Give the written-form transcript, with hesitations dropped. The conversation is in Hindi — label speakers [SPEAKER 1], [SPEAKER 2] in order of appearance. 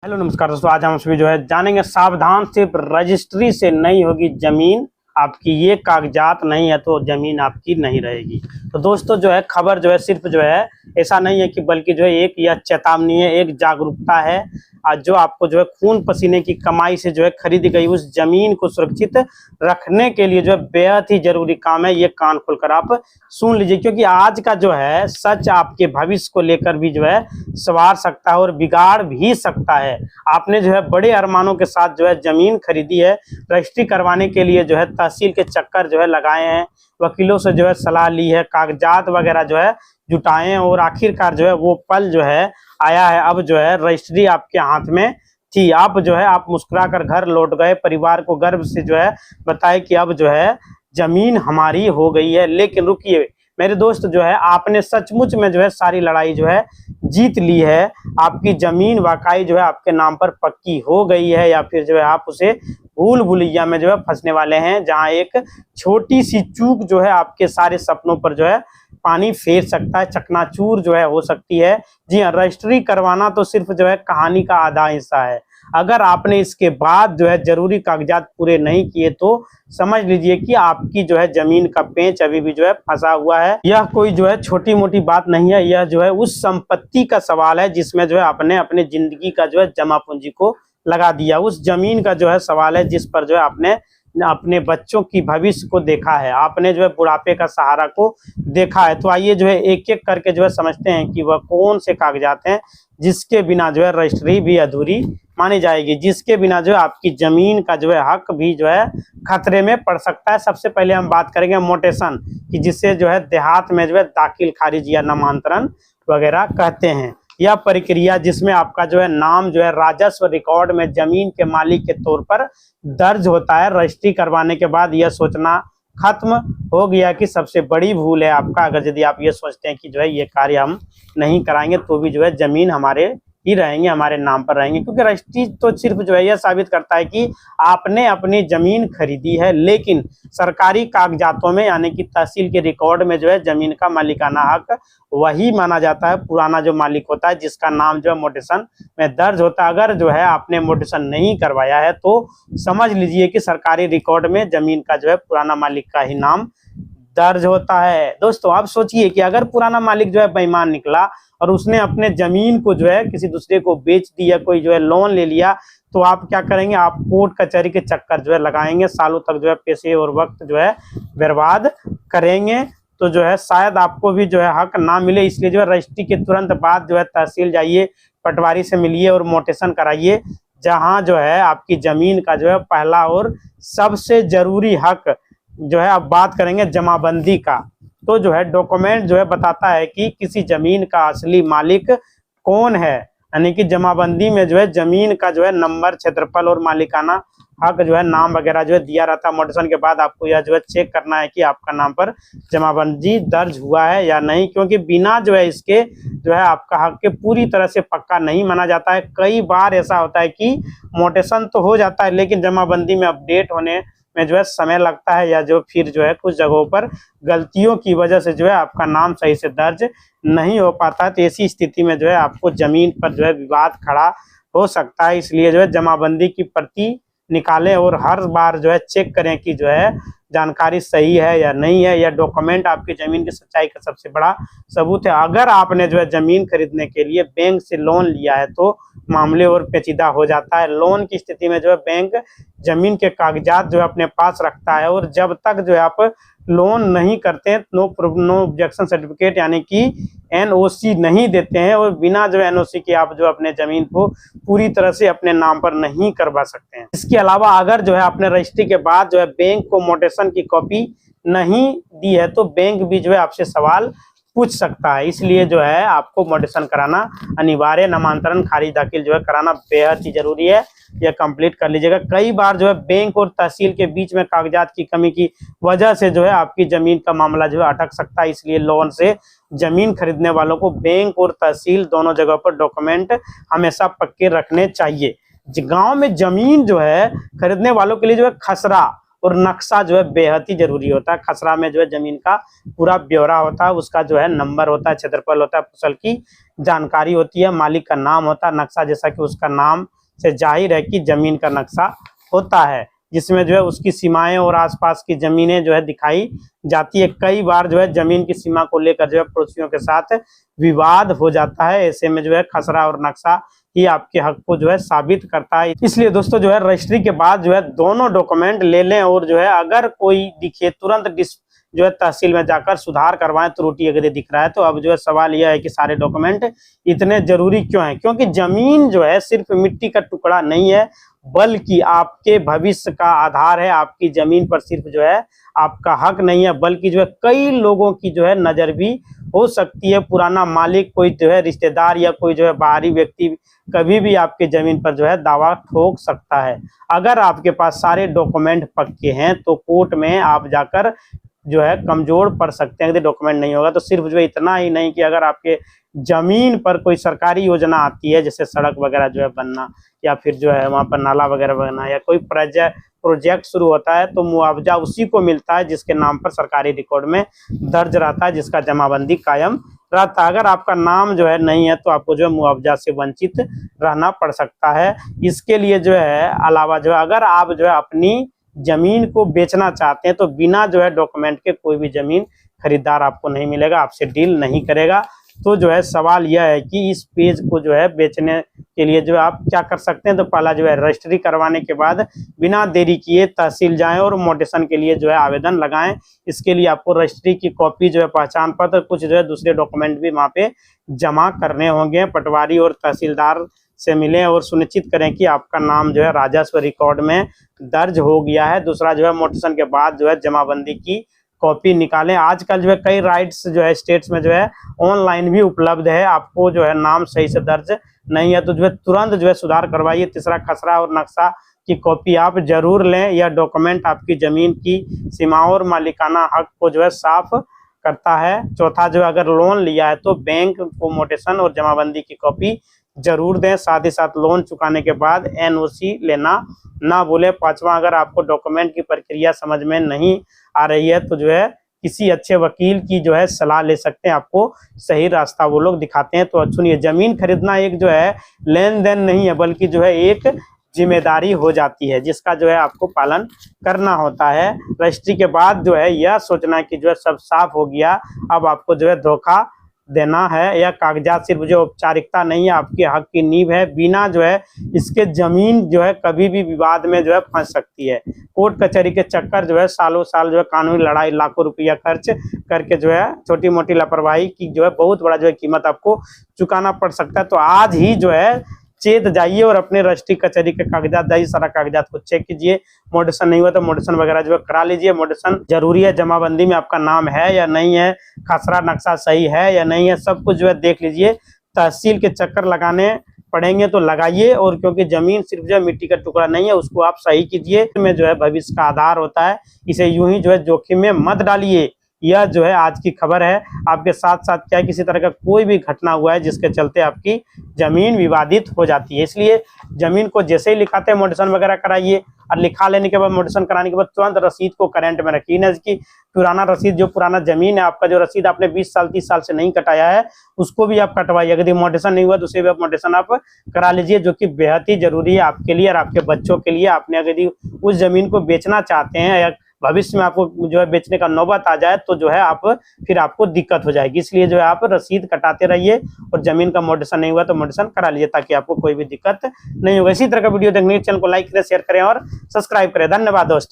[SPEAKER 1] हेलो नमस्कार दोस्तों, आज हम सभी जानेंगे सावधान, सिर्फ रजिस्ट्री से नहीं होगी जमीन आपकी। ये कागजात नहीं है तो जमीन आपकी नहीं रहेगी। तो दोस्तों खबर सिर्फ ऐसा नहीं है कि बल्कि एक यह चेतावनी है, एक जागरूकता है। आज जो आपको खून पसीने की कमाई से खरीदी गई उस जमीन को सुरक्षित रखने के लिए बेहद ही जरूरी काम है। ये कान खोलकर आप सुन लीजिए, क्योंकि आज का सच आपके भविष्य को लेकर भी सवार सकता है और बिगाड़ भी सकता है। आपने बड़े अरमानों के साथ जमीन खरीदी है, रजिस्ट्री करवाने के लिए तहसील के चक्कर लगाए हैं, वकीलों से सलाह ली है, कागजात वगैरह जुटाए हैं और आखिरकार वो पल आया है। अब रजिस्ट्री आपके हाथ में थी, आप आप मुस्कुराकर घर लौट गए, परिवार को गर्व से बताए कि अब जमीन हमारी हो गई है। लेकिन रुकिए मेरे दोस्त, आपने सचमुच में सारी लड़ाई जीत ली है। आपकी जमीन वाकई आपके नाम पर पक्की हो गई है, या फिर आप उसे भूल भुलैया में फंसने वाले हैं, जहां एक छोटी सी चूक आपके सारे सपनों पर पानी फेर सकता है, चकनाचूर हो सकती है। जी हाँ, रजिस्ट्री करवाना तो सिर्फ कहानी का आधा हिस्सा है। अगर आपने इसके बाद जरूरी कागजात पूरे नहीं किए तो समझ लीजिए कि आपकी जमीन का पेंच अभी भी फंसा हुआ है। यह कोई छोटी मोटी बात नहीं है, यह उस संपत्ति का सवाल है जिसमें आपने अपने जिंदगी का जमा पूंजी को लगा दिया। उस जमीन का सवाल है जिस पर आपने अपने बच्चों की भविष्य को देखा है, आपने बुढ़ापे का सहारा को देखा है। तो आइए एक एक करके समझते हैं कि वह कौन से कागजात हैं जिसके बिना रजिस्ट्री भी अधूरी मानी जाएगी, जिसके बिना आपकी जमीन का हक भी खतरे में पड़ सकता है। सबसे पहले हम बात करेंगे मोटेशन की, जिससे देहात में दाखिल खारिज या नामांतरण वगैरह कहते हैं। यह प्रक्रिया जिसमें आपका नाम राजस्व रिकॉर्ड में जमीन के मालिक के तौर पर दर्ज होता है। रजिस्ट्री करवाने के बाद यह सोचना खत्म हो गया कि सबसे बड़ी भूल है आपका अगर यदि आप ये सोचते हैं कि ये कार्य हम नहीं कराएंगे तो भी जमीन हमारे ही रहेंगे, हमारे नाम पर रहेंगे। क्योंकि रजिस्ट्री तो सिर्फ यह साबित करता है कि आपने अपनी जमीन खरीदी है, लेकिन सरकारी कागजातों में यानी कि तहसील के रिकॉर्ड में जमीन का मालिकाना हक वही माना जाता है, पुराना जो मालिक होता है, जिसका नाम मोटेशन में दर्ज होता है। अगर आपने मोटेशन नहीं करवाया है तो समझ लीजिए कि सरकारी रिकॉर्ड में जमीन का पुराना मालिक का ही नाम दर्ज होता है। दोस्तों आप सोचिए कि अगर पुराना मालिक बेईमान निकला और उसने अपने जमीन को किसी दूसरे को बेच दिया, कोई लोन ले लिया, तो आप क्या करेंगे? आप कोर्ट कचहरी के चक्कर लगाएंगे, सालों तक पैसे और वक्त बर्बाद करेंगे। तो शायद आपको भी हक ना मिले। इसलिए रजिस्ट्री के तुरंत बाद तहसील जाइए, पटवारी से मिलिए और मोटेशन कराइए, जहां आपकी जमीन का पहला और सबसे जरूरी हक अब बात करेंगे जमाबंदी का। तो डॉक्यूमेंट बताता है कि किसी जमीन का असली मालिक कौन है, यानी कि जमाबंदी में जमीन का नंबर, क्षेत्रफल और मालिकाना हक नाम वगैरह दिया रहता है। मोटेशन के बाद आपको यह चेक करना है कि आपका नाम पर जमाबंदी दर्ज हुआ है या नहीं, क्योंकि बिना इसके आपका हक के पूरी तरह से पक्का नहीं माना जाता है। कई बार ऐसा होता है कि मोटेशन तो हो जाता है लेकिन जमाबंदी में अपडेट होने में समय लगता है, या फिर कुछ जगहों पर गलतियों की वजह से आपका नाम सही से दर्ज नहीं हो पाता। तो ऐसी स्थिति में आपको जमीन पर विवाद खड़ा हो सकता है। इसलिए जमाबंदी की प्रति निकालें और हर बार चेक करें कि जानकारी सही है या नहीं है। यह डॉक्यूमेंट आपकी जमीन की सच्चाई का सबसे बड़ा सबूत है। अगर आपने जमीन खरीदने के लिए बैंक से लोन लिया है तो मामले और पेचीदा हो जाता है। लोन की स्थिति में बैंक जमीन के कागजात अपने पास रखता है, और जब तक आप लोन नहीं करते हैं, नो ऑब्जेक्शन सर्टिफिकेट यानी कि एनओसी नहीं देते हैं, और बिना एनओसी के आप अपने जमीन को पूरी तरह से अपने नाम पर नहीं करवा सकते हैं। इसके अलावा अगर आपने रजिस्ट्री के बाद बैंक को मोटेशन की कॉपी नहीं दी है तो बैंक भी आपसे सवाल पूछ सकता है। इसलिए आपको मोटेशन कराना अनिवार्य, नामांतरण खारिज दाखिल कराना बेहद ही जरूरी है। यह कंप्लीट कर लीजिएगा। कई बार बैंक और तहसील के बीच में कागजात की कमी की वजह से आपकी जमीन का मामला अटक सकता है। इसलिए लोन से जमीन खरीदने वालों को बैंक और तहसील दोनों जगह पर डॉक्यूमेंट हमेशा पक्के रखने चाहिए। गांव में जमीन खरीदने वालों के लिए खसरा और नक्शा जो है बेहद ही जरूरी होता है। खसरा में जो है जमीन का पूरा ब्यौरा होता है, उसका जो है नंबर होता है, क्षेत्रफल होता है, फसल की जानकारी होती है, मालिक का नाम होता है, नक्शा जैसा कि उसका नाम से जाहिर है कि जमीन का नक्शा होता है, जिसमें जो है उसकी सीमाएं और आसपास की जमीनें जो है दिखाई जाती है। कई बार जो है जमीन की सीमा को लेकर जो है पड़ोसियों के साथ विवाद हो जाता है। ऐसे में जो है खसरा और नक्शा ही आपके हक को जो है साबित करता है। इसलिए दोस्तों जो है रजिस्ट्री के बाद जो है दोनों डॉक्यूमेंट ले लें और जो है अगर कोई दिखे तुरंत जो है तहसील में जाकर सुधार करवाएं, त्रुटि अगर दिख रहा है तो। अब जो है सवाल यह है कि सारे डॉक्यूमेंट इतने जरूरी क्यों हैं? क्योंकि जमीन जो है सिर्फ मिट्टी का टुकड़ा नहीं है, बल्कि आपके भविष्य का आधार है। आपकी जमीन पर सिर्फ जो है आपका हक नहीं है, बल्कि जो है कई लोगों की जो है नजर भी हो सकती है। पुराना मालिक, कोई जो है रिश्तेदार या कोई जो है बाहरी व्यक्ति कभी भी आपके जमीन पर जो है दावा ठोक सकता है। अगर आपके पास सारे डॉक्यूमेंट पक्के हैं तो कोर्ट में आप जाकर जो है कमजोर पड़ सकते हैं। यदि डॉक्यूमेंट नहीं होगा तो सिर्फ जो है इतना ही नहीं कि अगर आपके जमीन पर कोई सरकारी योजना आती है, जैसे सड़क वगैरह जो है बनना या फिर जो है वहां पर नाला वगैरह बनना या कोई प्रोजेक्ट शुरू होता है, तो मुआवजा उसी को मिलता है जिसके नाम पर सरकारी रिकॉर्ड में दर्ज रहता है, जिसका जमाबंदी कायम रहता है। अगर आपका नाम जो है नहीं है तो आपको जो है मुआवजा से वंचित रहना पड़ सकता है। इसके लिए जो है अलावा जो है अगर आप जो है अपनी जमीन को बेचना चाहते हैं तो बिना जो है डॉक्यूमेंट के कोई भी जमीन खरीदार आपको नहीं मिलेगा, आपसे डील नहीं करेगा। तो जो है सवाल यह है कि इस पेज को जो है बेचने के लिए जो है आप क्या कर सकते हैं? तो पहला जो है रजिस्ट्री करवाने के बाद बिना देरी किए तहसील जाएं और मोटेशन के लिए जो है आवेदन लगाएं। इसके लिए आपको रजिस्ट्री की कॉपी जो है, पहचान पत्र, कुछ जो है दूसरे डॉक्यूमेंट भी वहाँ पे जमा करने होंगे। पटवारी और तहसीलदार से मिलें और सुनिश्चित करें कि आपका नाम जो है राजस्व रिकॉर्ड में दर्ज हो गया है। दूसरा जो है मोटेशन के बाद जो है जमाबंदी की कॉपी निकालें। आजकल जो है कई राइट्स जो है स्टेट्स में जो है ऑनलाइन भी उपलब्ध है। आपको जो है नाम सही से दर्ज नहीं है तो जो है तुरंत जो है सुधार करवाइए। तीसरा, खसरा और नक्शा की कॉपी आप जरूर लें। यह डॉक्यूमेंट आपकी जमीन की सीमाओं और मालिकाना हक को जो है साफ करता है। चौथा, जो अगर लोन लिया है तो बैंक को मोटेशन और जमाबंदी की कॉपी जरूर दें। साथ ही साथ लोन चुकाने के बाद एनओसी लेना ना भूलें। पांचवा, अगर आपको डॉक्यूमेंट की प्रक्रिया समझ में नहीं आ रही है तो जो है किसी अच्छे वकील की जो है सलाह ले सकते हैं, आपको सही रास्ता वो लोग दिखाते हैं। तो सुनिए, जमीन खरीदना एक जो है लेन देन नहीं है, बल्कि जो है एक जिम्मेदारी हो जाती है जिसका जो है आपको पालन करना होता है। रजिस्ट्री के बाद जो है यह सोचना कि जो है सब साफ हो गया, अब आपको जो है धोखा देना है। यह कागजात सिर्फ जो औपचारिकता नहीं है, आपके हक की नींव है। बिना जो है इसके जमीन जो है कभी भी विवाद में जो है फंस सकती है। कोर्ट कचहरी के चक्कर जो है सालों साल जो है कानूनी लड़ाई, लाखों रुपया खर्च करके जो है छोटी मोटी लापरवाही की जो है बहुत बड़ा जो है कीमत आपको चुकाना पड़ सकता है। तो आज ही जो है चेत जाइए और अपने रजिस्ट्री कचहरी के कागजात जाइए, सारा कागजात को चेक कीजिए। मोडेशन नहीं हुआ तो मोडेशन वगैरह जो है करा लीजिए। मोडेशन जरूरी है, जमाबंदी में आपका नाम है या नहीं है, खसरा नक्शा सही है या नहीं है, सब कुछ जो है देख लीजिए। तहसील के चक्कर लगाने पड़ेंगे तो लगाइए, और क्योंकि जमीन सिर्फ जो है मिट्टी का टुकड़ा नहीं है, उसको आप सही कीजिए। में जो है भविष्य का आधार होता है, इसे यूं ही जो है जोखिम में मत डालिए। यह जो है आज की खबर है। आपके साथ साथ क्या किसी तरह का कोई भी घटना हुआ है जिसके चलते आपकी जमीन विवादित हो जाती है, इसलिए जमीन को जैसे ही लिखाते हैं मोटेशन वगैरह कराइए, और लिखा लेने के बाद मोटेशन कराने के बाद तुरंत रसीद को करंट में रखिए। न कि पुराना रसीद, जो पुराना जमीन है आपका, जो रसीद आपने 20 साल 30 साल से नहीं कटाया है, उसको भी आप कटवाइए। यदि मोटेशन नहीं हुआ तो उसे भी आप मोटेशन आप करा लीजिए, जो कि बेहद ही जरूरी है आपके लिए और आपके बच्चों के लिए। आपने यदि उस जमीन को बेचना चाहते हैं या भविष्य में आपको जो है बेचने का नौबत आ जाए तो जो है फिर आपको दिक्कत हो जाएगी, इसलिए जो है आप रसीद कटाते रहिए और जमीन का मोटेशन नहीं हुआ तो मोटेशन करा लीजिए, ताकि आपको कोई भी दिक्कत नहीं होगा। इसी तरह का वीडियो देखने के लिए चैनल को लाइक करें, शेयर करें और सब्सक्राइब करें। धन्यवाद दोस्तों।